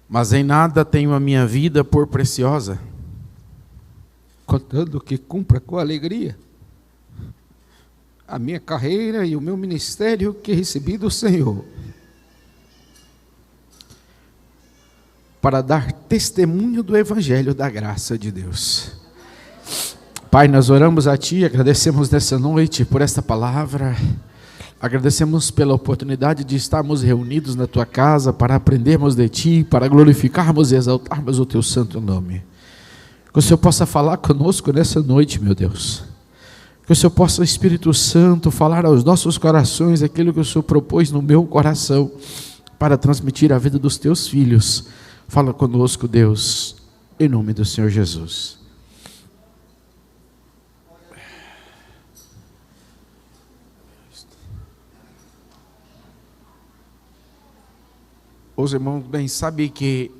Mas em nada tenho a minha vida por preciosa, contando que cumpra com alegria a minha carreira e o meu ministério que recebi do Senhor, para dar testemunho do Evangelho da graça de Deus. Pai, nós oramos a Ti, agradecemos nessa noite por esta palavra, agradecemos pela oportunidade de estarmos reunidos na Tua casa para aprendermos de Ti, para glorificarmos e exaltarmos o Teu santo nome. Que o Senhor possa falar conosco nessa noite, meu Deus. Que o Senhor possa, Espírito Santo, falar aos nossos corações aquilo que o Senhor propôs no meu coração para transmitir a vida dos Teus filhos. Fala conosco, Deus, em nome do Senhor Jesus. Os irmãos bem sabem que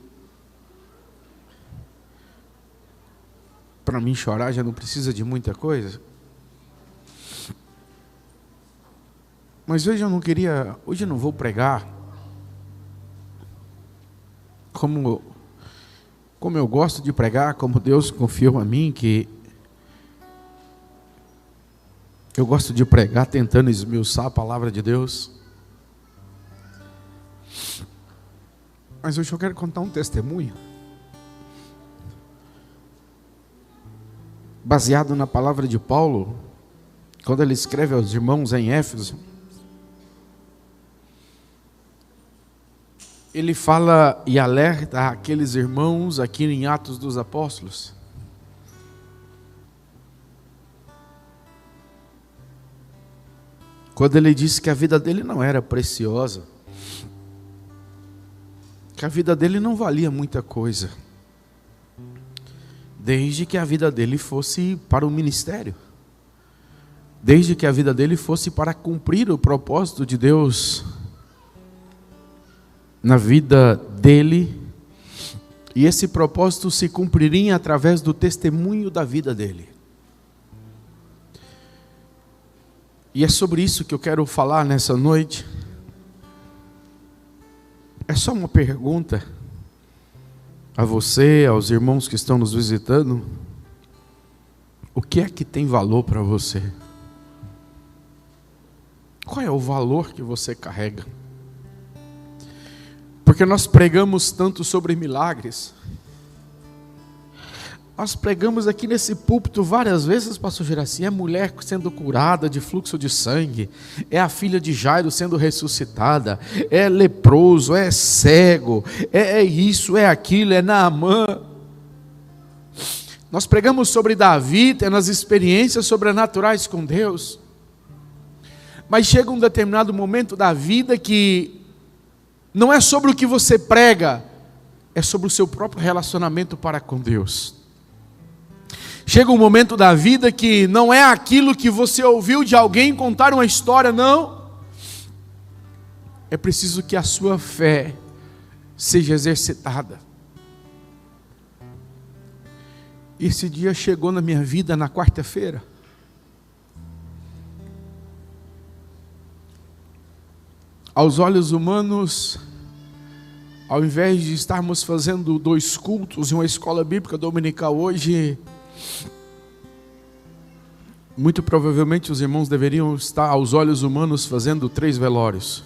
para mim chorar já não precisa de muita coisa. Mas hoje eu não vou pregar como eu gosto de pregar, como Deus confiou a mim, que eu gosto de pregar tentando esmiuçar a palavra de Deus. Mas hoje eu quero contar um testemunho baseado na palavra de Paulo, quando ele escreve aos irmãos em Éfeso. Ele fala e alerta aqueles irmãos aqui em Atos dos Apóstolos. Quando ele disse que a vida dele não era preciosa, que a vida dele não valia muita coisa, desde que a vida dele fosse para o ministério, desde que a vida dele fosse para cumprir o propósito de Deus na vida dele, e esse propósito se cumpriria através do testemunho da vida dele. E é sobre isso que eu quero falar nessa noite. É só uma pergunta a você, aos irmãos que estão nos visitando: o que é que tem valor para você? Qual é o valor que você carrega? Porque nós pregamos tanto sobre milagres. Nós pregamos aqui nesse púlpito várias vezes, pastor Geraci, é mulher sendo curada de fluxo de sangue, é a filha de Jairo sendo ressuscitada, é leproso, é cego, é isso, é aquilo, é Naamã. Nós pregamos sobre Davi, tendo as experiências sobrenaturais com Deus. Mas chega um determinado momento da vida que não é sobre o que você prega, é sobre o seu próprio relacionamento para com Deus. Chega um momento da vida que não é aquilo que você ouviu de alguém contar uma história, não. É preciso que a sua fé seja exercitada. Esse dia chegou na minha vida na quarta-feira. Aos olhos humanos, ao invés de estarmos fazendo 2 cultos em uma escola bíblica dominical hoje, muito provavelmente os irmãos deveriam estar, aos olhos humanos, fazendo 3 velórios.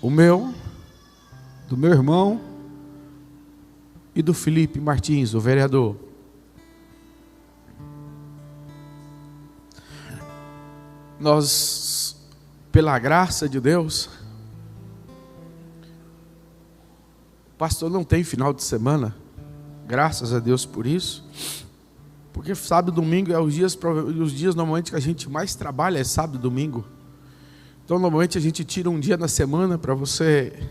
O meu, do meu irmão e do Felipe Martins, o vereador. Nós, pela graça de Deus, o pastor não tem final de semana, graças a Deus por isso, porque sábado e domingo é os dias normalmente que a gente mais trabalha, é sábado e domingo. Então normalmente a gente tira um dia na semana para você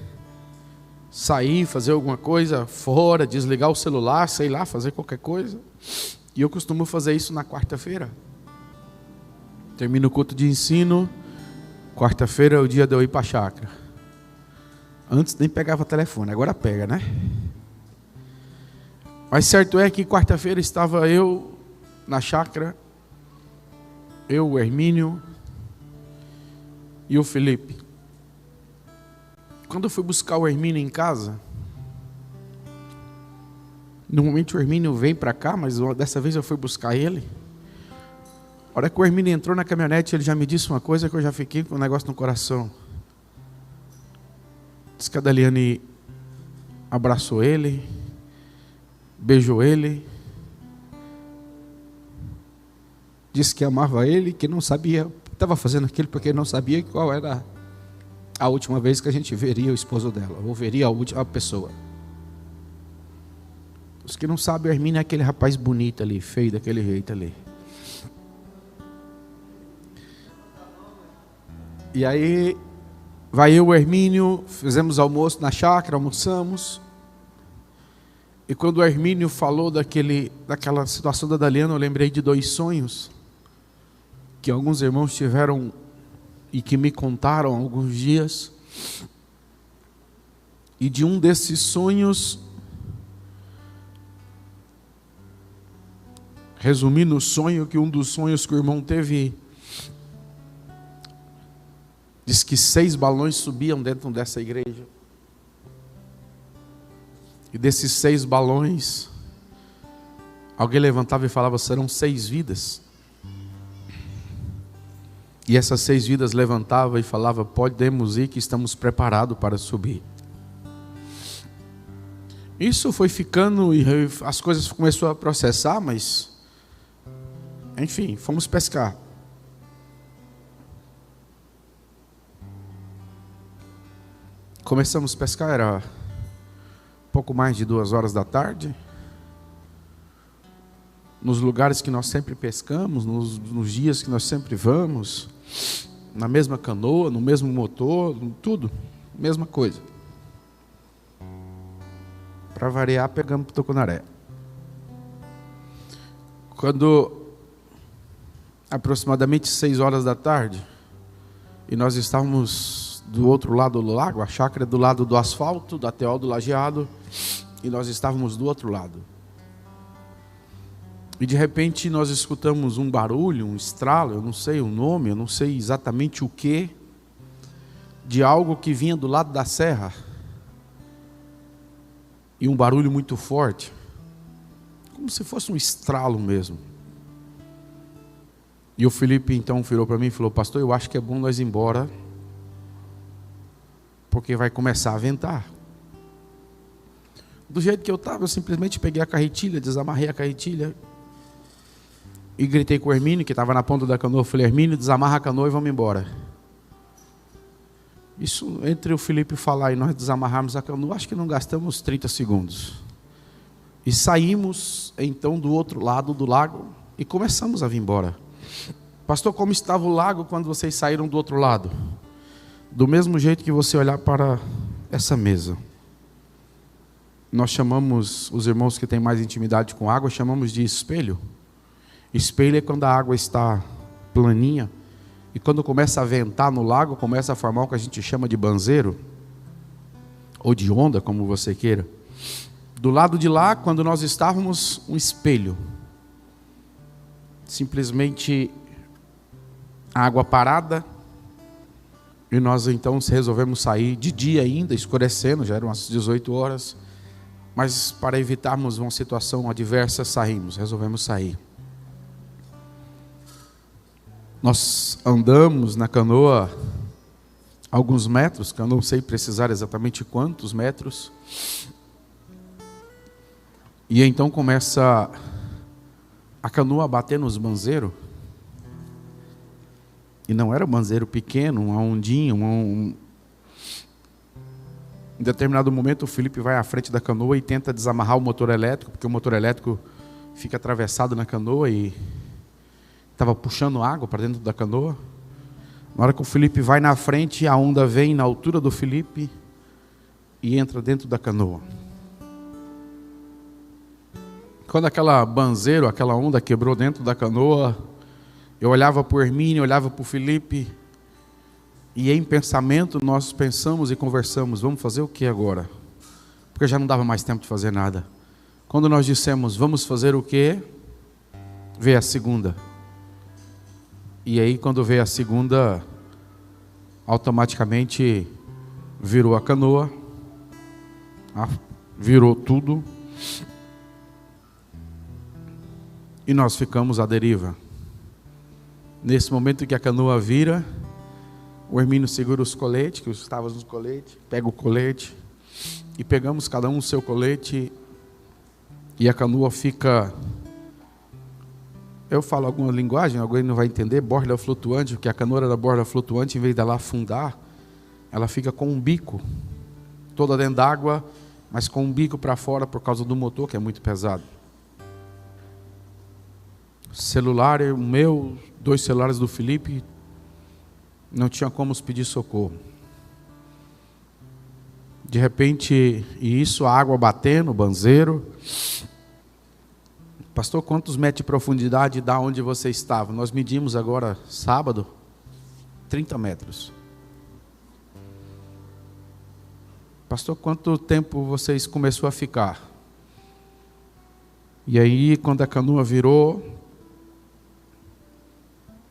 sair, fazer alguma coisa fora, desligar o celular, sei lá, fazer qualquer coisa. E eu costumo fazer isso na quarta-feira. Termino o culto de ensino, quarta-feira é o dia de eu ir para a chácara. Antes nem pegava telefone, agora pega, né? Mas certo é que quarta-feira estava eu na chácara, eu, o Hermínio e o Felipe. Quando eu fui buscar o Hermínio em casa, Normalmente o Hermínio vem para cá, mas dessa vez eu fui buscar ele. A hora que o Hermínio entrou na caminhonete, ele já me disse uma coisa que eu já fiquei com um negócio no coração. Diz que a Daliane abraçou ele, beijou ele, disse que amava ele, que não sabia, estava fazendo aquilo porque não sabia qual era a última vez que a gente veria o esposo dela, ou veria a pessoa. Os que não sabem, o Hermínio é aquele rapaz bonito ali, feio daquele jeito ali. E aí, vai eu e o Hermínio, fizemos almoço na chácara, almoçamos. E quando o Hermínio falou daquela situação da Daliana, eu lembrei de 2 sonhos que alguns irmãos tiveram e que me contaram há alguns dias. E de um desses sonhos, resumindo o sonho, que um dos sonhos que o irmão teve, diz que 6 balões subiam dentro dessa igreja. E desses 6 balões, alguém levantava e falava: serão 6 vidas. E essas 6 vidas levantavam e falavam: podemos ir, que estamos preparados para subir. Isso foi ficando e as coisas começaram a processar, mas enfim, fomos pescar. Começamos a pescar, era pouco mais de 2 horas da tarde. Nos lugares que nós sempre pescamos, nos dias que nós sempre vamos, na mesma canoa, no mesmo motor, tudo, mesma coisa. Para variar, pegamos tucunaré. Quando aproximadamente 6 horas da tarde, e nós estávamos do outro lado do lago, a chácara do lado do asfalto, da Teol do Lajeado, e nós estávamos do outro lado. E de repente nós escutamos um barulho, um estralo, eu não sei o nome, eu não sei exatamente o que, de algo que vinha do lado da serra. E um barulho muito forte, como se fosse um estralo mesmo. E o Felipe então virou para mim e falou: pastor, eu acho que é bom nós ir embora, porque vai começar a ventar. Do jeito que eu estava, eu simplesmente peguei a carretilha, desamarrei a carretilha e gritei com o Hermínio, que estava na ponta da canoa. Eu falei: Hermínio, desamarra a canoa e vamos embora. Isso, entre o Felipe falar e nós desamarrarmos a canoa, acho que não gastamos 30 segundos. E saímos então do outro lado do lago e começamos a vir embora. Pastor, como estava o lago quando vocês saíram do outro lado? Do mesmo jeito que você olhar para essa mesa. Nós chamamos, os irmãos que têm mais intimidade com água, chamamos de espelho. Espelho é quando a água está planinha, e quando começa a ventar no lago, começa a formar o que a gente chama de banzeiro, ou de onda, como você queira. Do lado de lá, quando nós estávamos, um espelho. Simplesmente água parada, e nós então resolvemos sair de dia ainda, escurecendo, já eram as 18 horas, mas para evitarmos uma situação adversa, resolvemos sair. Nós andamos na canoa alguns metros, que eu não sei precisar exatamente quantos metros, e então começa a canoa a bater nos banzeiros, e não era um banzeiro pequeno, uma ondinha, em determinado momento o Felipe vai à frente da canoa e tenta desamarrar o motor elétrico, porque o motor elétrico fica atravessado na canoa e estava puxando água para dentro da canoa. Na hora que o Felipe vai na frente, a onda vem na altura do Felipe e entra dentro da canoa. Quando aquela banzeiro, aquela onda quebrou dentro da canoa, eu olhava para o Hermínio, olhava para o Felipe, e em pensamento nós pensamos e conversamos: vamos fazer o que agora? Porque já não dava mais tempo de fazer nada. Quando nós dissemos vamos fazer o que, veio a segunda. E aí quando veio a segunda, automaticamente virou a canoa, virou tudo. e nós ficamos à deriva. Nesse momento que a canoa vira, o Hermínio segura os coletes, que estavam nos coletes, pega o colete, e pegamos cada um o seu colete, e a canoa fica, eu falo alguma linguagem, alguém não vai entender, borda flutuante, porque a canoa era da borda flutuante, em vez dela afundar, ela fica com um bico, toda dentro d'água, mas com um bico para fora por causa do motor, que é muito pesado. Celular, o meu, 2 celulares do Felipe, não tinha como pedir socorro. De repente, e isso, a água batendo, o banzeiro. Pastor, quantos metros de profundidade dá onde você estava? Nós medimos agora, sábado, 30 metros. Pastor, quanto tempo vocês começou a ficar? E aí, quando a canoa virou,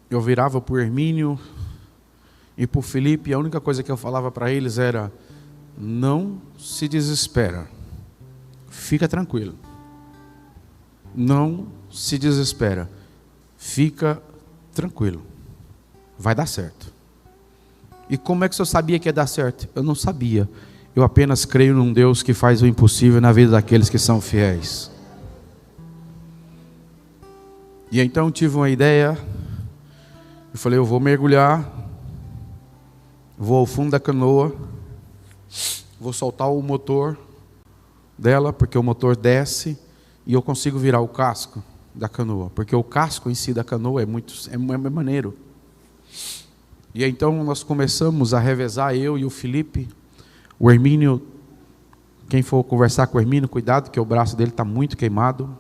eu virava para o Hermínio e para o Felipe, e a única coisa que eu falava para eles era: não se desespera, fica tranquilo, não se desespera, fica tranquilo, vai dar certo. E como é que o senhor sabia que ia dar certo? Eu não sabia, eu apenas creio num Deus que faz o impossível na vida daqueles que são fiéis. E então tive uma ideia. Eu falei, eu vou mergulhar, vou ao fundo da canoa, vou soltar o motor dela, porque o motor desce e eu consigo virar o casco da canoa, porque o casco em si da canoa é maneiro. E então nós começamos a revezar, eu e o Felipe. O Hermínio, quem for conversar com o Hermínio, cuidado, que o braço dele está muito queimado,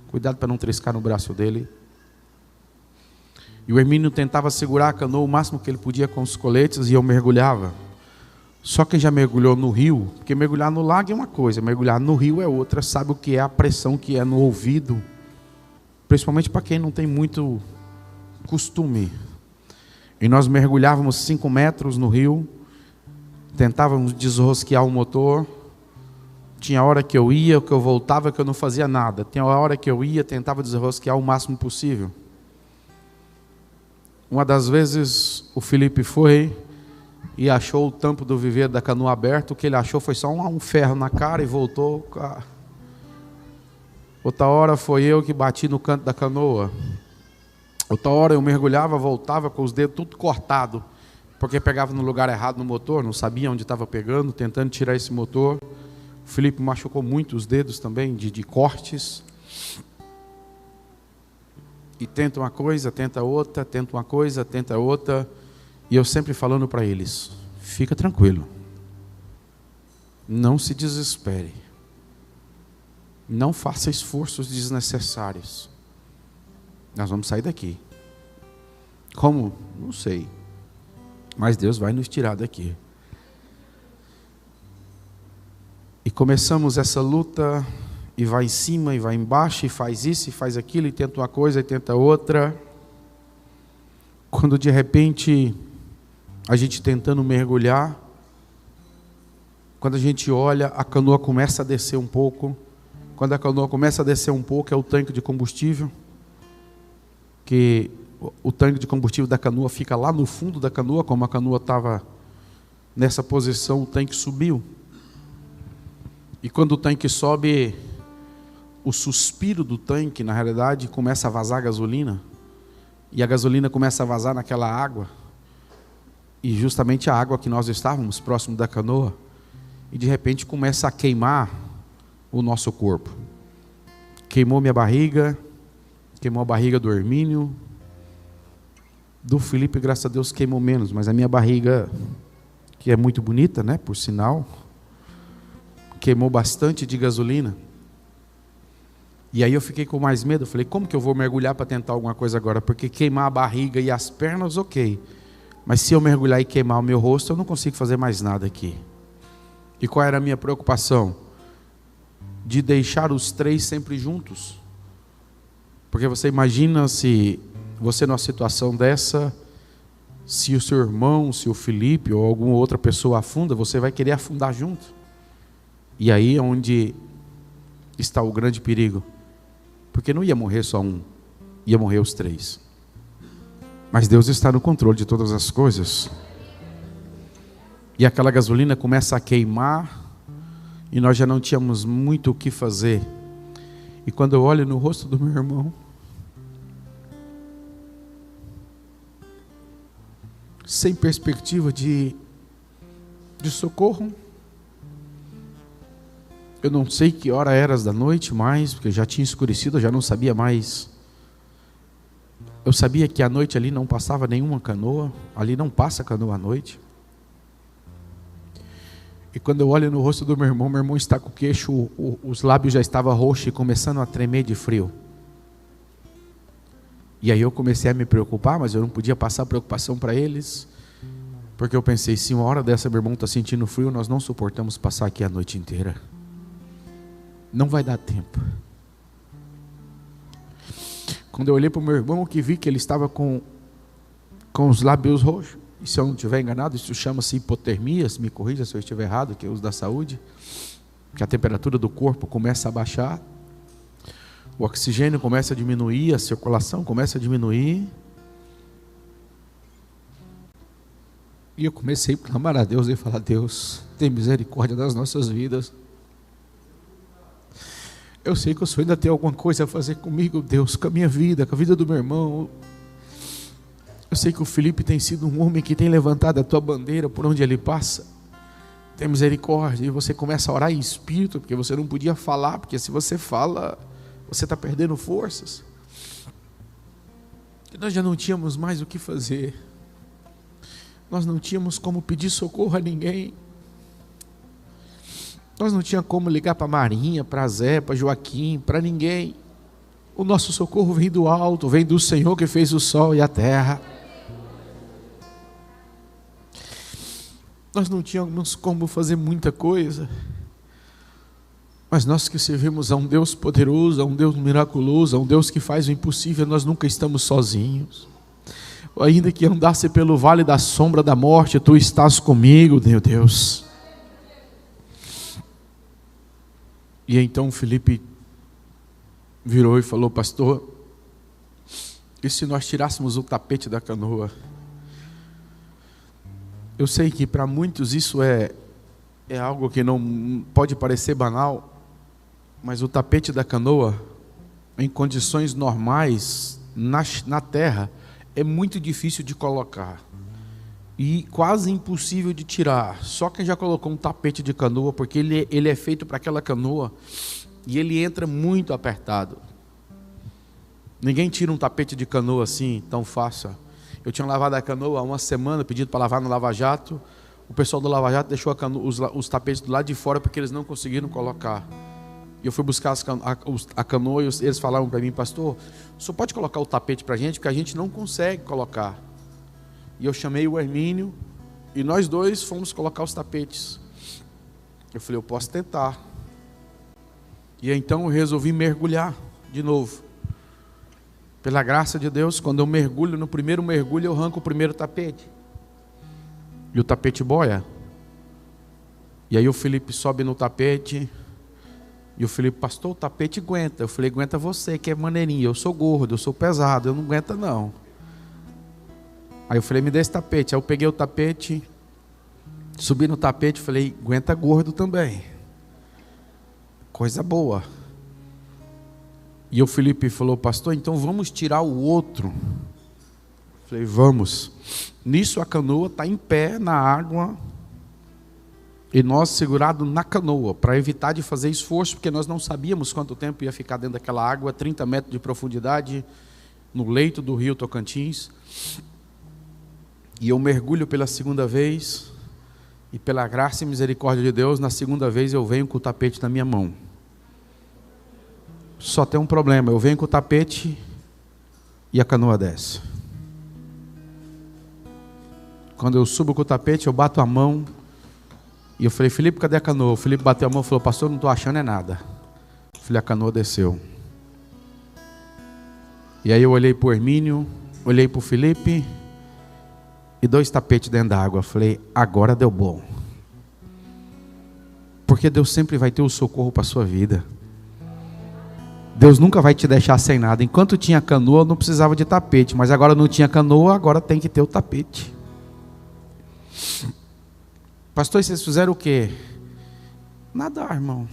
cuidado para não triscar no braço dele. E o Hermínio tentava segurar a canoa o máximo que ele podia com os coletes, e eu mergulhava. Só quem já mergulhou no rio, porque mergulhar no lago é uma coisa, mergulhar no rio é outra, sabe o que é a pressão que é no ouvido, principalmente para quem não tem muito costume. E nós mergulhávamos 5 metros no rio, tentávamos desrosquear o motor. Tinha hora que eu ia, que eu voltava, que eu não fazia nada. Tinha hora que eu ia, tentava desrosquear o máximo possível. Uma das vezes o Felipe foi e achou o tampo do viveiro da canoa aberto. O que ele achou foi só um ferro na cara e voltou. Outra hora foi eu que bati no canto da canoa. Outra hora eu mergulhava, voltava com os dedos tudo cortado, porque pegava no lugar errado no motor, não sabia onde estava pegando, tentando tirar esse motor. O Felipe machucou muito os dedos também, de cortes. E tenta uma coisa, tenta outra, tenta uma coisa, tenta outra. E eu sempre falando para eles, fica tranquilo, não se desespere, não faça esforços desnecessários. Nós vamos sair daqui. Como? Não sei. Mas Deus vai nos tirar daqui. E começamos essa luta, e vai em cima, e vai embaixo, e faz isso, e faz aquilo, e tenta uma coisa, e tenta outra. Quando de repente, a gente tentando mergulhar, quando a gente olha, a canoa começa a descer um pouco. Quando a canoa começa a descer um pouco, é o tanque de combustível, que o tanque de combustível da canoa fica lá no fundo da canoa. Como a canoa estava nessa posição, o tanque subiu. E quando o tanque sobe, o suspiro do tanque, na realidade, começa a vazar gasolina. E a gasolina começa a vazar naquela água. E justamente a água que nós estávamos, próximo da canoa. E de repente começa a queimar o nosso corpo. Queimou minha barriga, queimou a barriga do Hermínio. Do Felipe, graças a Deus, queimou menos. Mas a minha barriga, que é muito bonita, né, por sinal, queimou bastante de gasolina. E aí eu fiquei com mais medo. Eu falei, como que eu vou mergulhar para tentar alguma coisa agora? Porque queimar a barriga e as pernas, ok. Mas se eu mergulhar e queimar o meu rosto, eu não consigo fazer mais nada aqui. E qual era a minha preocupação? De deixar os 3 sempre juntos. Porque você imagina se você numa situação dessa, se o seu irmão, se o Felipe ou alguma outra pessoa afunda, você vai querer afundar junto. E aí é onde está o grande perigo. porque não ia morrer só um, ia morrer os 3. Mas Deus está no controle de todas as coisas. E aquela gasolina começa a queimar, e nós já não tínhamos muito o que fazer. E quando eu olho no rosto do meu irmão, sem perspectiva de socorro, eu não sei que hora era da noite mais, porque já tinha escurecido, eu já não sabia mais. Eu sabia que à noite ali não passava nenhuma canoa, ali não passa canoa à noite. E quando eu olho no rosto do meu irmão está com o queixo, os lábios já estavam roxos e começando a tremer de frio. E aí eu comecei a me preocupar, mas eu não podia passar preocupação para eles, porque eu pensei, se uma hora dessa meu irmão está sentindo frio, nós não suportamos passar aqui a noite inteira. Não vai dar tempo. Quando eu olhei para o meu irmão, que vi que ele estava com os lábios roxos, e se eu não estiver enganado, isso chama-se hipotermia, se me corrija se eu estiver errado, que é o uso da saúde, que a temperatura do corpo começa a baixar, o oxigênio começa a diminuir, a circulação começa a diminuir, e eu comecei a clamar a Deus e falar: Deus, tem misericórdia das nossas vidas. Eu sei que o Senhor ainda tem alguma coisa a fazer comigo, Deus, com a minha vida, com a vida do meu irmão. Eu sei que o Felipe tem sido um homem que tem levantado a tua bandeira por onde ele passa. Tem misericórdia. E você começa a orar em espírito, porque você não podia falar, porque se você fala, você está perdendo forças. E nós já não tínhamos mais o que fazer. Nós não tínhamos como pedir socorro a ninguém. Nós não tínhamos como ligar para Marinha, para Zé, para Joaquim, para ninguém. O nosso socorro vem do alto, vem do Senhor que fez o sol e a terra. Nós não tínhamos como fazer muita coisa, mas nós que servimos a um Deus poderoso, a um Deus miraculoso, a um Deus que faz o impossível, nós nunca estamos sozinhos. Ainda que andasse pelo vale da sombra da morte, tu estás comigo, meu Deus. E então Felipe virou e falou: pastor, e se nós tirássemos o tapete da canoa? Eu sei que para muitos isso é algo que não pode parecer banal, mas o tapete da canoa, em condições normais, na terra, é muito difícil de colocar e quase impossível de tirar. Só quem já colocou um tapete de canoa, porque ele é feito para aquela canoa e ele entra muito apertado. Ninguém tira um tapete de canoa assim tão fácil. Eu tinha lavado a canoa há uma semana, pedido para lavar no Lava Jato. O pessoal do Lava Jato deixou os tapetes do lado de fora porque eles não conseguiram colocar. E eu fui buscar a canoa e eles falaram para mim: pastor, o senhor pode colocar o tapete para a gente? Porque a gente não consegue colocar. E eu chamei o Hermínio e nós dois fomos colocar os tapetes. Eu falei: eu posso tentar. E então eu resolvi mergulhar de novo. Pela graça de Deus, quando eu mergulho, no primeiro mergulho eu arranco o primeiro tapete. E o tapete boia. E aí o Felipe sobe no tapete. E o Felipe: pastor, o tapete aguenta. Eu falei: aguenta você, que é maneirinho. Eu sou gordo, eu sou pesado, eu não aguento não. Aí eu falei: me dê esse tapete. Aí eu peguei o tapete, subi no tapete e falei: aguenta gordo também. Coisa boa. E o Felipe falou: pastor, então vamos tirar o outro. Eu falei: vamos. Nisso a canoa está em pé na água e nós segurados na canoa, para evitar de fazer esforço, porque nós não sabíamos quanto tempo ia ficar dentro daquela água, 30 metros de profundidade, no leito do rio Tocantins. E eu mergulho pela segunda vez, e pela graça e misericórdia de Deus, na segunda vez eu venho com o tapete na minha mão. Só tem um problema: eu venho com o tapete e a canoa desce. Quando eu subo com o tapete, eu bato a mão e eu falei: Felipe, cadê a canoa? O Felipe bateu a mão e falou: pastor, não estou achando é nada. Eu falei: a canoa desceu. E aí eu olhei para o Hermínio, olhei para o Felipe e 2 tapetes dentro da água. Eu falei: agora deu bom. Porque Deus sempre vai ter o socorro para a sua vida. Deus nunca vai te deixar sem nada. Enquanto tinha canoa, não precisava de tapete, mas agora não tinha canoa, agora tem que ter o tapete. Pastor, vocês fizeram o quê? Nadar, irmão.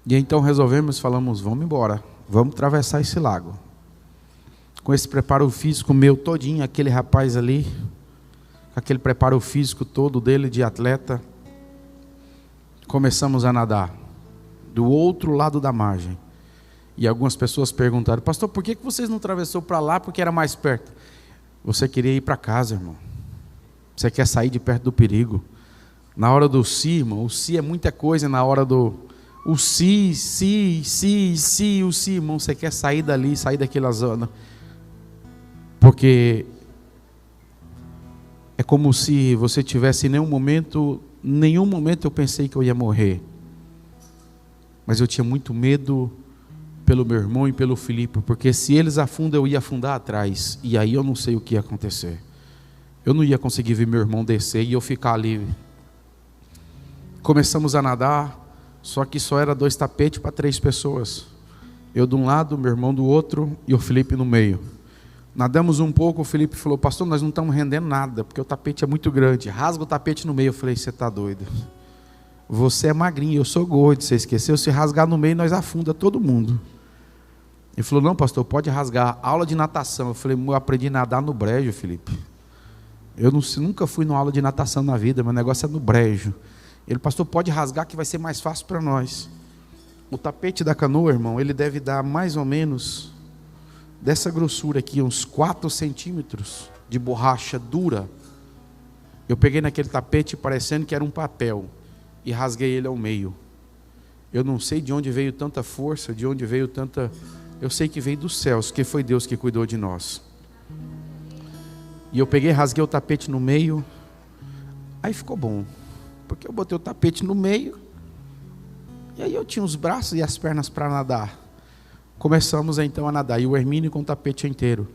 E então resolvemos, falamos, vamos embora, vamos atravessar esse lago. Com esse preparo físico meu todinho, aquele rapaz ali, com aquele preparo físico todo dele de atleta, começamos a nadar do outro lado da margem. E algumas pessoas perguntaram, pastor, por que vocês não atravessou para lá, porque era mais perto? Você queria ir para casa, irmão. Você quer sair de perto do perigo. Na hora do si, irmão, o si é muita coisa na hora do... O si, o si, irmão, você quer sair dali, sair daquela zona. Porque é como se você tivesse em nenhum momento eu pensei que eu ia morrer. Mas eu tinha muito medo pelo meu irmão e pelo Filipe, porque se eles afundam, eu ia afundar atrás. E aí eu não sei o que ia acontecer. Eu não ia conseguir ver meu irmão descer e eu ficar ali. Começamos a nadar, só que só era 2 tapetes para 3 pessoas. Eu de um lado, meu irmão do outro e o Filipe no meio. Nadamos um pouco, o Filipe falou, pastor, nós não estamos rendendo nada, porque o tapete é muito grande. Rasga o tapete no meio. Eu falei, você está doido? Você é magrinho, eu sou gordo, você esqueceu? Se rasgar no meio, nós afunda todo mundo. Ele falou, não, pastor, pode rasgar. Aula de natação. Eu falei, eu aprendi a nadar no brejo, Filipe. Eu nunca fui numa aula de natação na vida, meu negócio é no brejo. Ele, pastor, pode rasgar que vai ser mais fácil para nós. O tapete da canoa, irmão, ele deve dar mais ou menos dessa grossura aqui, uns 4 centímetros de borracha dura. Eu peguei naquele tapete parecendo que era um papel e rasguei ele ao meio. Eu não sei de onde veio tanta força, de onde veio tanta... Eu sei que veio dos céus, que foi Deus que cuidou de nós. E eu peguei, rasguei o tapete no meio. Aí ficou bom, porque eu botei o tapete no meio e aí eu tinha os braços e as pernas para nadar. Começamos então a nadar, e o Hermínio com o tapete inteiro.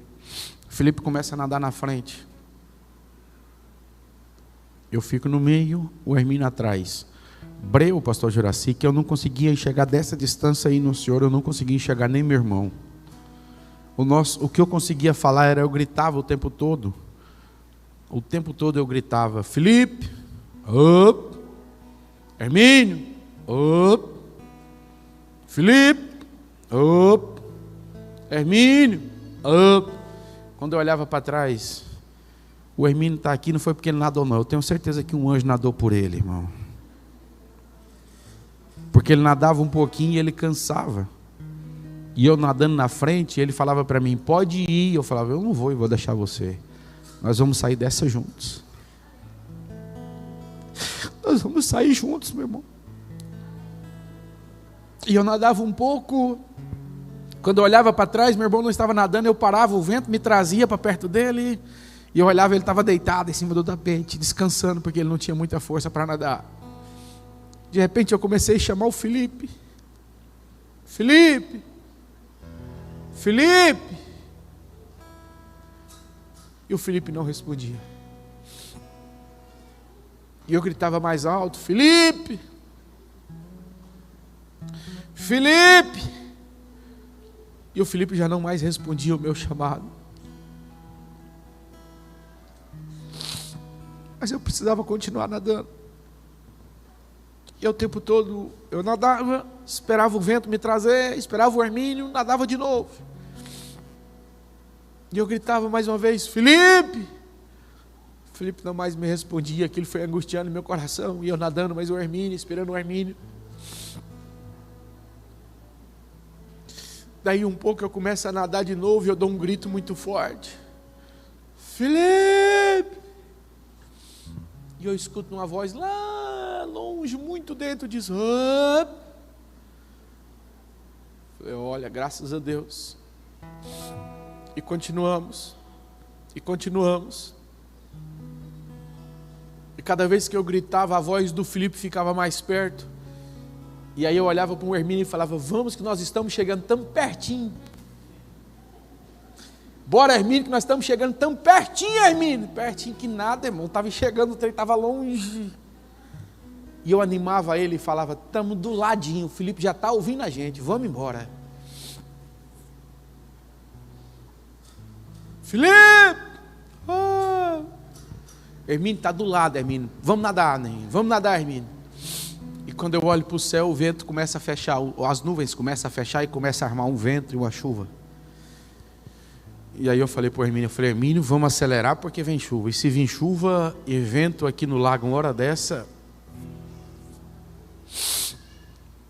O Felipe começa a nadar na frente. Eu fico no meio, o Hermínio atrás. Breu, pastor Juraci, que eu não conseguia enxergar dessa distância aí no senhor, eu não conseguia enxergar nem meu irmão. O que eu conseguia falar era, eu gritava o tempo todo. O tempo todo eu gritava, Felipe, up, Hermínio, up, Felipe, up, Hermínio, up. Quando eu olhava para trás, o Hermínio está aqui, não foi porque ele nadou não, eu tenho certeza que um anjo nadou por ele, irmão. Porque ele nadava um pouquinho e ele cansava. E eu nadando na frente, ele falava para mim, pode ir. Eu falava, eu não vou, eu vou deixar você. Nós vamos sair dessa juntos. Nós vamos sair juntos, meu irmão. E eu nadava um pouco. Quando eu olhava para trás, meu irmão não estava nadando, eu parava, o vento me trazia para perto dele. E eu olhava, ele estava deitado em cima do tapete, descansando, porque ele não tinha muita força para nadar. De repente eu comecei a chamar o Felipe. Felipe! Felipe! E o Felipe não respondia. E eu gritava mais alto, Felipe! Felipe! E o Felipe já não mais respondia o meu chamado. Mas eu precisava continuar nadando. E o tempo todo eu nadava, esperava o vento me trazer, esperava o Hermínio, nadava de novo. E eu gritava mais uma vez, Felipe! O Felipe não mais me respondia, aquilo foi angustiando meu coração. E eu nadando, mas o Hermínio, esperando o Hermínio. Daí um pouco eu começo a nadar de novo e eu dou um grito muito forte. Felipe! E eu escuto uma voz lá longe, muito dentro, diz, ah! Falei, olha, graças a Deus. E continuamos. E continuamos. E cada vez que eu gritava, a voz do Felipe ficava mais perto. E aí eu olhava para o Hermínio e falava, vamos que nós estamos chegando tão pertinho. Bora, Hermínio, que nós estamos chegando tão pertinho, Hermínio. Pertinho que nada, irmão. Estava chegando, o trem estava longe. E eu animava ele e falava, estamos do ladinho, o Felipe já está ouvindo a gente, vamos embora. Felipe! Hermínio está do lado, Hermínio. Vamos nadar, Hermínio. E quando eu olho para o céu, o vento começa a fechar, as nuvens começam a fechar e começa a armar um vento e uma chuva. E aí eu falei para o Hermínio, Hermínio, vamos acelerar porque vem chuva. E se vir chuva e vento aqui no lago uma hora dessa...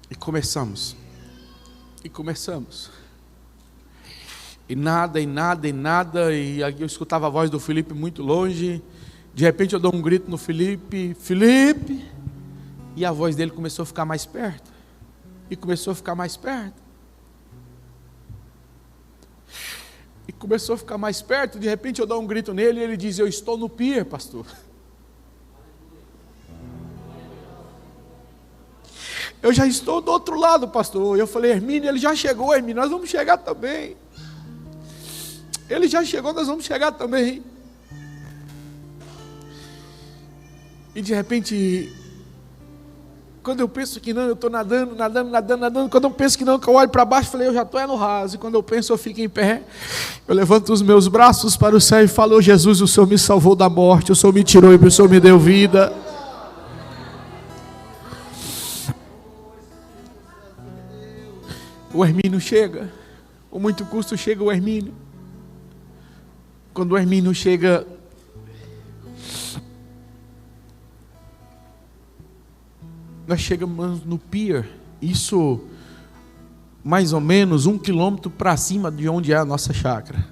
E começamos. E nada, e aí eu escutava a voz do Felipe muito longe. De repente eu dou um grito no Felipe, Felipe! E a voz dele começou a ficar mais perto. E começou a ficar mais perto. De repente eu dou um grito nele e ele diz, eu estou no pier, pastor. Eu já estou do outro lado, pastor. Eu falei, Hermínio, ele já chegou, Hermínio, nós vamos chegar também. Ele já chegou, nós vamos chegar também. E de repente, quando eu penso que não, eu estou nadando. Quando eu penso que não, que eu olho para baixo, falei, eu já estou no raso. E quando eu penso, eu fico em pé. Eu levanto os meus braços para o céu e falo, Jesus, o Senhor me salvou da morte, o Senhor me tirou e o Senhor me deu vida. O Hermínio chega, com muito custo chega o Hermínio. Quando o Hermínio chega, nós chegamos no pier, isso mais ou menos 1 quilômetro para cima de onde é a nossa chácara.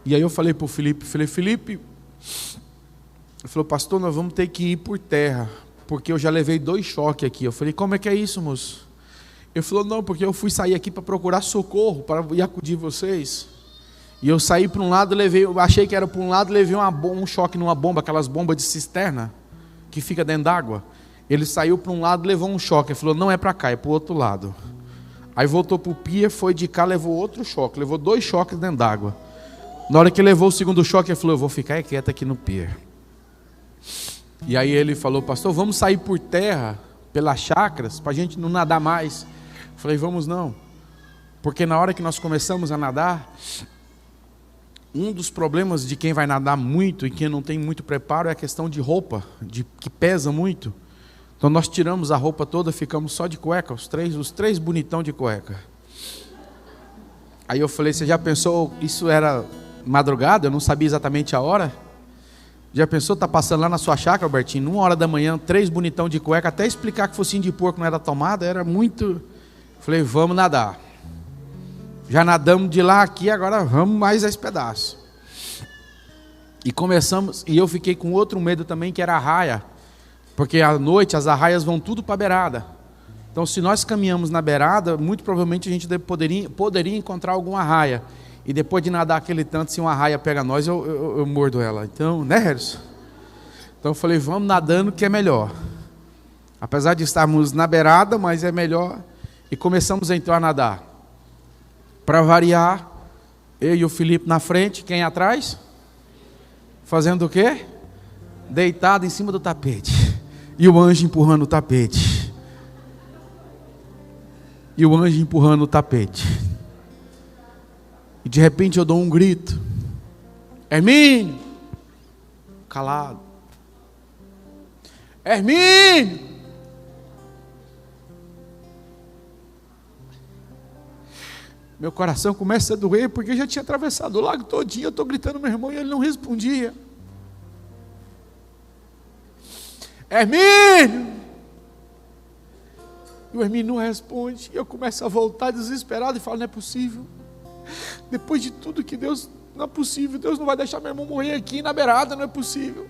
E aí eu falei para o Felipe, Felipe, ele falou, pastor, nós vamos ter que ir por terra, porque eu já levei 2 choques aqui. Eu falei, como é que é isso, moço? Ele falou, não, porque eu fui sair aqui para procurar socorro, para ir acudir vocês. E eu saí para um lado, eu achei que era para um lado, levei um choque numa bomba, aquelas bombas de cisterna, que fica dentro d'água. Ele saiu para um lado, levou um choque. Ele falou, não é para cá, é para o outro lado. Aí voltou para o pier, foi de cá, levou outro choque, levou 2 choques dentro d'água. Na hora que levou o segundo choque, ele falou, eu vou ficar quieto aqui no pier. E aí ele falou, pastor, vamos sair por terra, pelas chácaras, para a gente não nadar mais. Eu falei, vamos não, porque na hora que nós começamos a nadar, um dos problemas de quem vai nadar muito e quem não tem muito preparo é a questão de roupa, que pesa muito. Então nós tiramos a roupa toda, ficamos só de cueca, os três bonitão de cueca. Aí eu falei, você já pensou, isso era madrugada, eu não sabia exatamente a hora. Já pensou, tá passando lá na sua chácara, Albertinho, 1h da manhã, 3 bonitão de cueca, até explicar que focinho de porco não era tomada, era muito... Falei, vamos nadar. Já nadamos de lá aqui, agora vamos mais esse pedaço. E começamos, e eu fiquei com outro medo também, que era a arraia. Porque à noite as arraias vão tudo para a beirada. Então se nós caminhamos na beirada, muito provavelmente a gente poderia encontrar alguma arraia. E depois de nadar aquele tanto, se uma arraia pega nós, eu mordo ela. Então, né, Harrison? Então eu falei, vamos nadando que é melhor. Apesar de estarmos na beirada, mas é melhor. E começamos então a nadar. Para variar, eu e o Felipe na frente, quem atrás? Fazendo o quê? Deitado em cima do tapete. E o anjo empurrando o tapete. E de repente eu dou um grito. Hermínio! Calado. Hermínio! Meu coração começa a doer, porque eu já tinha atravessado o lago todinho, eu estou gritando meu irmão e ele não respondia. Hermínio! E o Hermínio não responde, e eu começo a voltar desesperado e falo, não é possível. Depois de tudo que Deus, não é possível, Deus não vai deixar meu irmão morrer aqui na beirada, não é possível.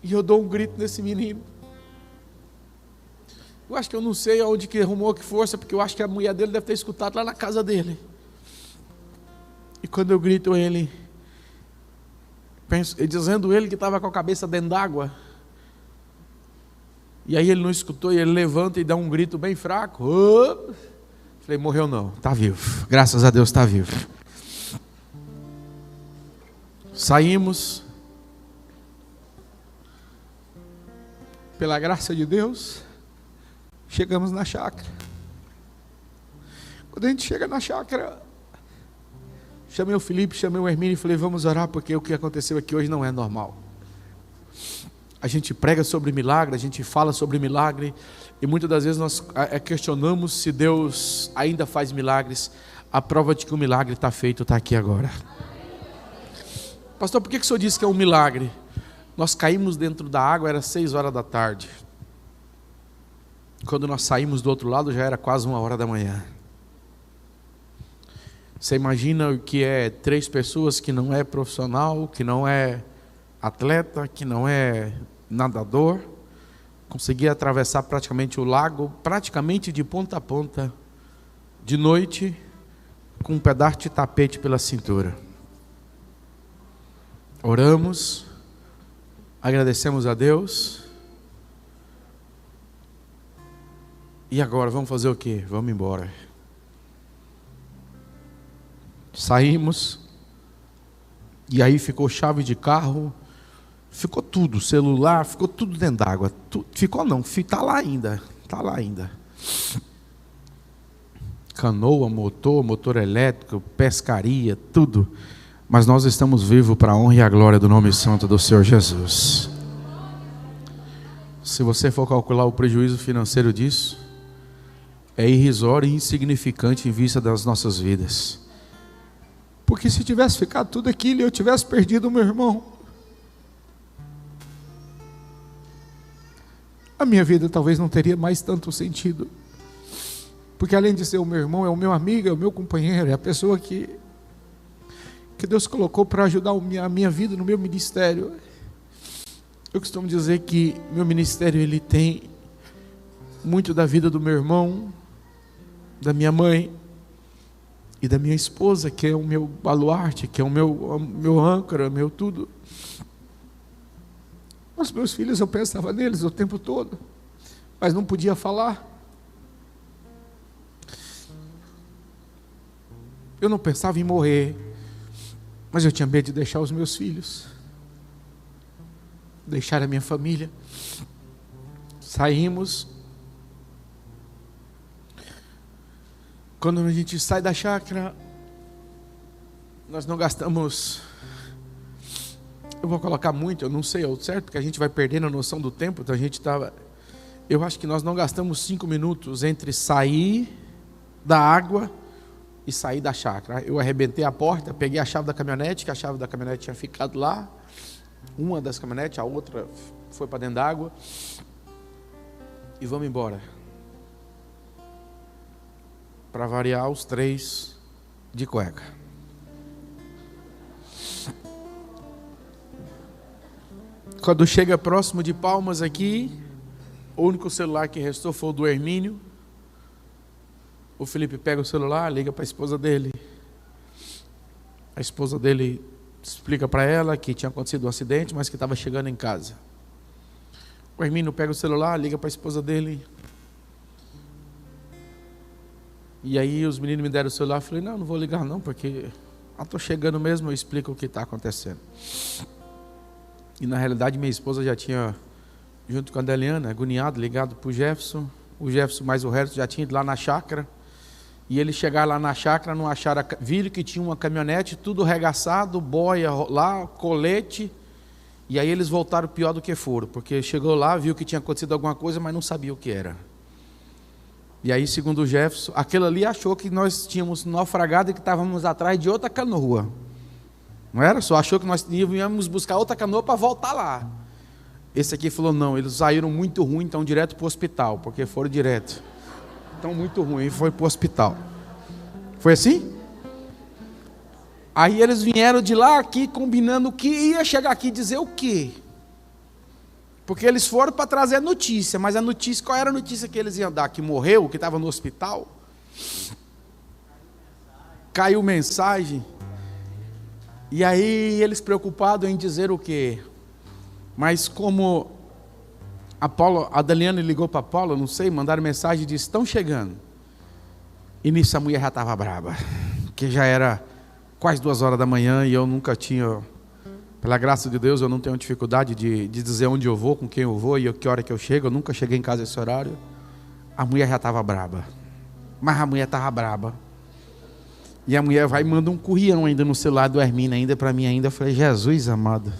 E eu dou um grito nesse menino. Eu acho que eu não sei aonde que arrumou que força, porque eu acho que a mulher dele deve ter escutado lá na casa dele. E quando eu grito ele, dizendo ele que estava com a cabeça dentro d'água. E aí ele não escutou, e ele levanta e dá um grito bem fraco. Oh! Falei, morreu não, está vivo. Graças a Deus está vivo. Saímos. pela graça de Deus, chegamos na chácara. Quando a gente chega na chácara, chamei o Felipe, chamei o Hermínio e falei, vamos orar, porque o que aconteceu aqui hoje não é normal. A gente prega sobre milagre, a gente fala sobre milagre, e muitas das vezes nós questionamos se Deus ainda faz milagres. A prova de que o milagre está feito está aqui agora. Pastor, por que o senhor disse que é um milagre? Nós caímos dentro da água, era 6 horas da tarde. Quando nós saímos do outro lado, já era quase 1 hora da manhã. Você imagina o que é 3 pessoas que não é profissional, que não é atleta, que não é nadador, conseguir atravessar praticamente o lago, praticamente de ponta a ponta, de noite, com um pedaço de tapete pela cintura. Oramos, agradecemos a Deus, e agora vamos fazer o quê? Vamos embora. Saímos, e aí ficou chave de carro, ficou tudo, celular, ficou tudo dentro d'água. Ficou não, está lá ainda, está lá ainda. Canoa, motor elétrico, pescaria, tudo. Mas nós estamos vivos para a honra e a glória do nome santo do Senhor Jesus. Se você for calcular o prejuízo financeiro disso, é irrisório e insignificante em vista das nossas vidas. Porque se tivesse ficado tudo aquilo e eu tivesse perdido o meu irmão, a minha vida talvez não teria mais tanto sentido. Porque além de ser o meu irmão, é o meu amigo, é o meu companheiro, é a pessoa que Deus colocou para ajudar a minha vida no meu ministério. Eu costumo dizer que meu ministério, ele tem muito da vida do meu irmão, da minha mãe e da minha esposa, que é o meu baluarte, que é o meu âncora, meu tudo. Os meus filhos, eu pensava neles o tempo todo, mas não podia falar. Eu não pensava em morrer, mas eu tinha medo de deixar os meus filhos, deixar a minha família. Saímos. Quando a gente sai da chácara, nós não gastamos, eu vou colocar muito, eu não sei ao certo, porque a gente vai perdendo a noção do tempo. Então eu acho que nós não gastamos 5 minutos entre sair da água e sair da chácara. Eu arrebentei a porta, peguei a chave da caminhonete, que a chave da caminhonete tinha ficado lá, uma das caminhonetes, a outra foi para dentro da água, e vamos embora. Para variar, os 3 de cueca. Quando chega próximo de Palmas aqui, o único celular que restou foi o do Hermínio. O Felipe pega o celular, liga para a esposa dele. A esposa dele explica para ela que tinha acontecido um acidente, mas que estava chegando em casa. O Hermínio pega o celular, liga para a esposa dele. E aí os meninos me deram o celular, eu falei, não vou ligar não, porque estou chegando mesmo, eu explico o que está acontecendo. E na realidade minha esposa já tinha, junto com a Deliana, agoniado, ligado para o Jefferson mais o resto já tinha ido lá na chácara, e eles chegaram lá na chácara, não acharam, viram que tinha uma caminhonete, tudo regaçado, boia lá, colete, e aí eles voltaram pior do que foram, porque chegou lá, viu que tinha acontecido alguma coisa, mas não sabia o que era. E aí, segundo o Jefferson, aquele ali achou que nós tínhamos naufragado e que estávamos atrás de outra canoa. Não era? Só achou que nós íamos buscar outra canoa para voltar lá. Esse aqui falou, não, eles saíram muito ruim, então direto para o hospital, porque foram direto. Então muito ruim, foi para o hospital. Foi assim? Aí eles vieram de lá aqui, combinando que ia chegar aqui e dizer o quê? Porque eles foram para trazer notícia, mas a notícia, qual era a notícia que eles iam dar? Que morreu, que estava no hospital? Caiu mensagem. E aí eles preocupados em dizer o quê? Mas como a Deliane ligou para Paulo, não sei, mandaram mensagem e disse, estão chegando. E nisso a mulher já estava brava, porque já era quase 2 horas da manhã e eu nunca tinha Pela graça de Deus, eu não tenho dificuldade de dizer onde eu vou, com quem eu vou e que hora que eu chego. Eu nunca cheguei em casa esse horário. A mulher já estava braba. Mas a mulher estava braba. E a mulher vai e manda um currião ainda no celular do Hermínio, ainda para mim ainda. Eu falei, Jesus amado.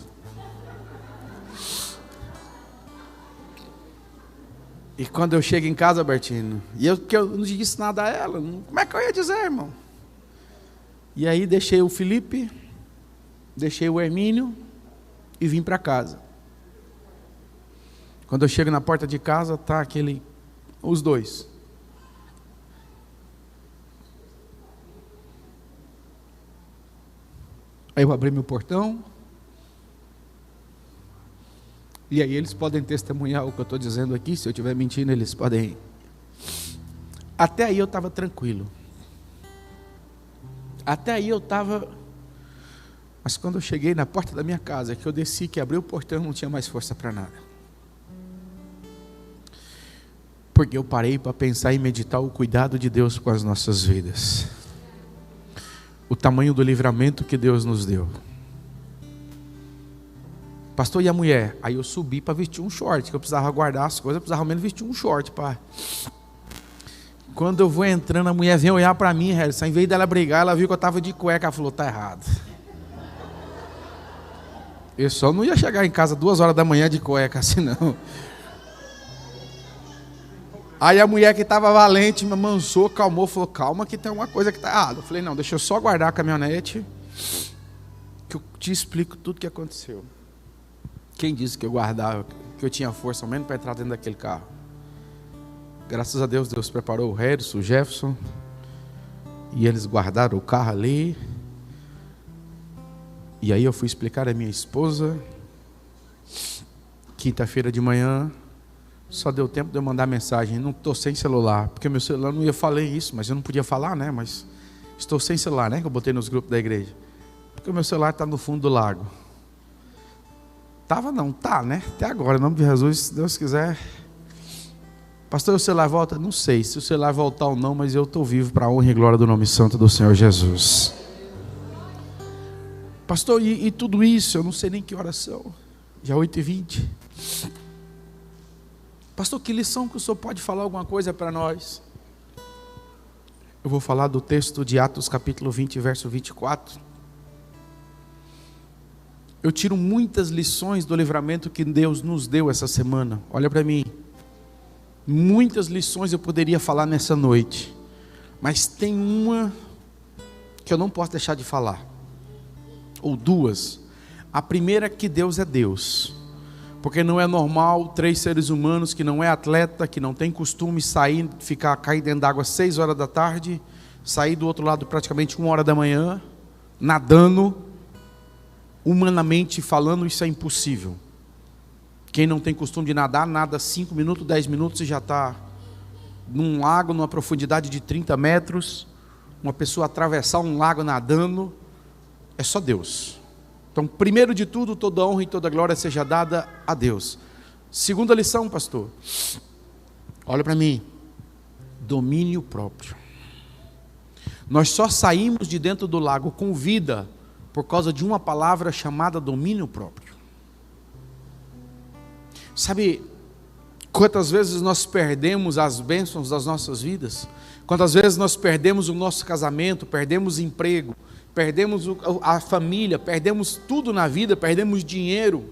E quando eu chego em casa, Bertino, e eu não disse nada a ela, como é que eu ia dizer, irmão? E aí deixei o Felipe, deixei o Hermínio e vim para casa. Quando eu chego na porta de casa, tá os dois. Aí eu abri meu portão, e aí eles podem testemunhar o que eu estou dizendo aqui. Se eu estiver mentindo, eles podem. Até aí eu estava tranquilo. Até aí eu estava. Mas quando eu cheguei na porta da minha casa, que eu desci, que abri o portão, não tinha mais força para nada. Porque eu parei para pensar e meditar o cuidado de Deus com as nossas vidas. O tamanho do livramento que Deus nos deu. Pastor, e a mulher? Aí eu subi para vestir um short, que eu precisava guardar as coisas, eu precisava ao menos vestir um short, pá. Quando eu vou entrando, a mulher vem olhar para mim, Harrison, em vez dela brigar, ela viu que eu estava de cueca, ela falou, tá errado. Eu só não ia chegar em casa 2 horas da manhã de cueca, assim não. Aí a mulher que estava valente me amansou, calmou, falou, calma que tem uma coisa que está errada. Eu falei, não, deixa eu só guardar a caminhonete, que eu te explico tudo o que aconteceu. Quem disse que eu guardava, que eu tinha força ao menos para entrar dentro daquele carro? Graças a Deus, Deus preparou o Harrison, o Jefferson, e eles guardaram o carro ali. E aí eu fui explicar à minha esposa. Quinta-feira de manhã, só deu tempo de eu mandar mensagem, não estou sem celular, porque meu celular não ia falar isso, mas eu não podia falar, né? Mas estou sem celular, né? Que eu botei nos grupos da igreja, porque o meu celular está no fundo do lago. Tava não, tá, né? Até agora, em nome de Jesus, se Deus quiser. Pastor, o celular volta? Não sei se o celular voltar ou não, mas eu estou vivo para a honra e glória do nome santo do Senhor Jesus. Pastor, e tudo isso, eu não sei nem que horas são, já 8h20. Pastor, que lição que o senhor pode falar alguma coisa para nós? Eu vou falar do texto de Atos capítulo 20, verso 24. Eu tiro muitas lições do livramento que Deus nos deu essa semana. Olha para mim. Muitas lições eu poderia falar nessa noite, mas tem uma que eu não posso deixar de falar. Ou duas. A primeira é que Deus é Deus. Porque não é normal 3 seres humanos que não é atleta, que não tem costume sair, cair dentro d'água 6 horas da tarde, sair do outro lado praticamente 1 hora da manhã, nadando. Humanamente falando, isso é impossível. Quem não tem costume de nadar, nada 5 minutos, 10 minutos e já está num lago, numa profundidade de 30 metros. Uma pessoa atravessar um lago nadando, é só Deus. Então, primeiro de tudo, toda honra e toda glória seja dada a Deus. Segunda lição, pastor. Olha para mim. Domínio próprio. Nós só saímos de dentro do lago com vida por causa de uma palavra chamada domínio próprio. Sabe quantas vezes nós perdemos as bênçãos das nossas vidas? Quantas vezes nós perdemos o nosso casamento, perdemos emprego, perdemos a família, perdemos tudo na vida, perdemos dinheiro,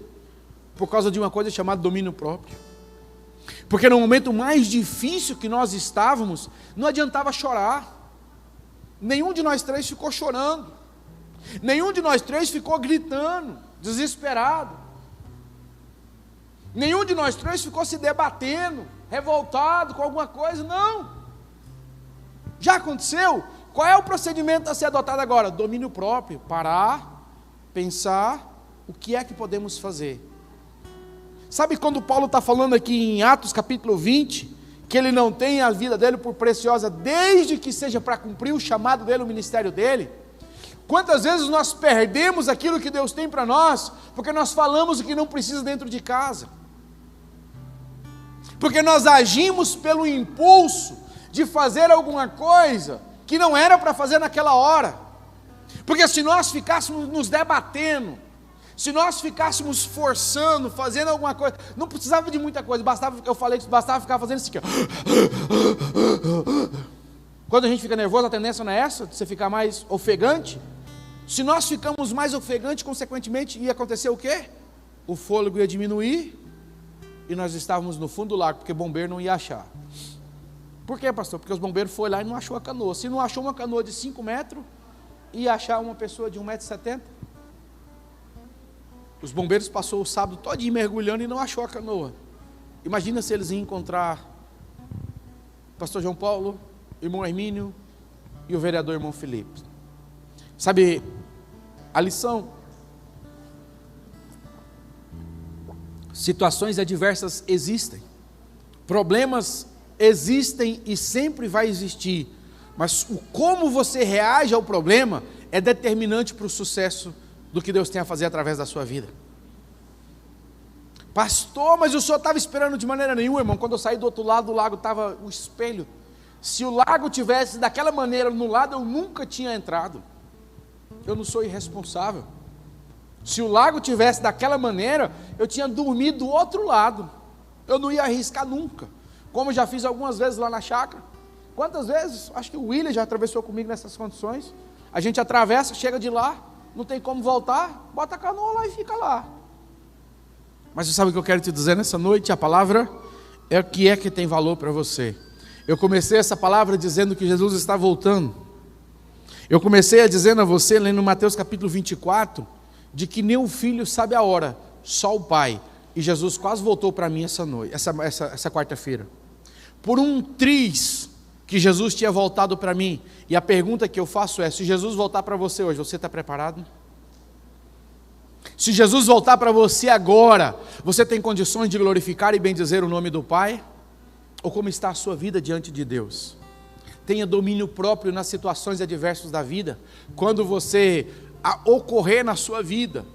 por causa de uma coisa chamada domínio próprio. Porque no momento mais difícil que nós estávamos, não adiantava chorar. Nenhum de nós 3 ficou chorando. Nenhum de nós 3 ficou gritando, desesperado. Nenhum de nós 3 ficou se debatendo, revoltado com alguma coisa, não. Já aconteceu? Qual é o procedimento a ser adotado agora? Domínio próprio, parar, pensar, o que é que podemos fazer? Sabe quando Paulo está falando aqui em Atos capítulo 20, que ele não tem a vida dele por preciosa, desde que seja para cumprir o chamado dele, o ministério dele? Quantas vezes nós perdemos aquilo que Deus tem para nós, porque nós falamos o que não precisa dentro de casa? Porque nós agimos pelo impulso de fazer alguma coisa que não era para fazer naquela hora. Porque se nós ficássemos nos debatendo, Se nós ficássemos forçando, fazendo alguma coisa, não precisava de muita coisa, bastava ficar fazendo isso aqui. Quando a gente fica nervoso, a tendência não é essa, de você ficar mais ofegante? Se nós ficamos mais ofegantes, consequentemente, ia acontecer o quê? O fôlego ia diminuir, e nós estávamos no fundo do lago, porque o bombeiro não ia achar. Por quê, pastor? Porque os bombeiros foram lá e não achou a canoa. Se não achou uma canoa de 5 metros, ia achar uma pessoa de 1,70 m? Os bombeiros passaram o sábado todinho mergulhando e não achou a canoa. Imagina se eles iam encontrar pastor João Paulo, irmão Hermínio e o vereador irmão Felipe. Sabe, a lição: situações adversas existem, problemas existem e sempre vai existir, mas o como você reage ao problema é determinante para o sucesso do que Deus tem a fazer através da sua vida. Pastor, mas o senhor estava esperando de maneira nenhuma, irmão. Quando eu saí do outro lado do lago estava o espelho. Se o lago tivesse daquela maneira no lado, eu nunca tinha entrado. Eu não sou irresponsável. Se o lago tivesse daquela maneira, eu tinha dormido do outro lado. Eu não ia arriscar nunca, como já fiz algumas vezes lá na chácara. Quantas vezes? Acho que o William já atravessou comigo nessas condições. A gente atravessa, chega de lá, não tem como voltar, bota a canoa lá e fica lá. Mas você sabe o que eu quero te dizer nessa noite? A palavra é o que tem valor para você. Eu comecei essa palavra dizendo que Jesus está voltando. Eu comecei a dizendo a você, lendo Mateus capítulo 24, de que nem o filho sabe a hora, só o pai. E Jesus quase voltou para mim essa quarta-feira. Por um triz que Jesus tinha voltado para mim. E a pergunta que eu faço é: se Jesus voltar para você hoje, você está preparado? Se Jesus voltar para você agora, você tem condições de glorificar e bendizer o nome do Pai? Ou como está a sua vida diante de Deus? Tenha domínio próprio nas situações adversas da vida. Quando você ocorrer na sua vida,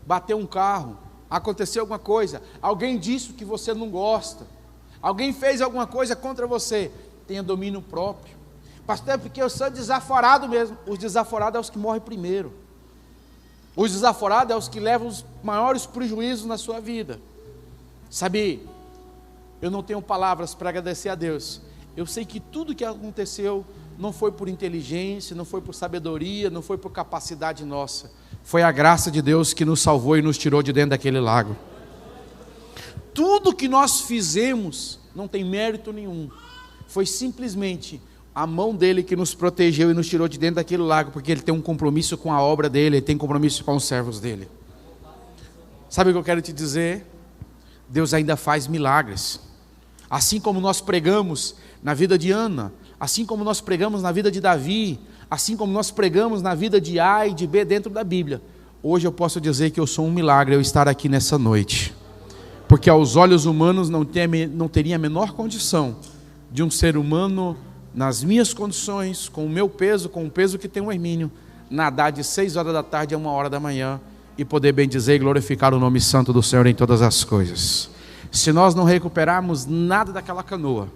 bater um carro, aconteceu alguma coisa, alguém disse que você não gosta, alguém fez alguma coisa contra você, tenha domínio próprio. Pastor, é porque eu sou desaforado mesmo. Os desaforados são os que morrem primeiro. Os desaforados são os que levam os maiores prejuízos na sua vida. Sabe, eu não tenho palavras para agradecer a Deus. Eu sei que tudo que aconteceu não foi por inteligência, não foi por sabedoria, não foi por capacidade nossa. Foi a graça de Deus que nos salvou e nos tirou de dentro daquele lago. Tudo que nós fizemos não tem mérito nenhum. Foi simplesmente a mão dele que nos protegeu e nos tirou de dentro daquele lago, porque ele tem um compromisso com a obra dele, ele tem compromisso com os servos dele. Sabe o que eu quero te dizer? Deus ainda faz milagres. Assim como nós pregamos na vida de Ana, assim como nós pregamos na vida de Davi, assim como nós pregamos na vida de A e de B dentro da Bíblia, hoje eu posso dizer que eu sou um milagre eu estar aqui nessa noite, porque aos olhos humanos não teria a menor condição de um ser humano, nas minhas condições, com o meu peso, com o peso que tem o Hermínio, nadar de 6 horas da tarde a 1 hora da manhã e poder bendizer e glorificar o nome santo do Senhor em todas as coisas. Se nós não recuperarmos nada daquela canoa,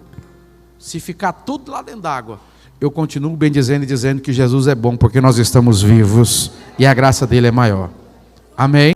se ficar tudo lá dentro d'água, eu continuo bendizendo e dizendo que Jesus é bom, porque nós estamos vivos e a graça dele é maior. Amém?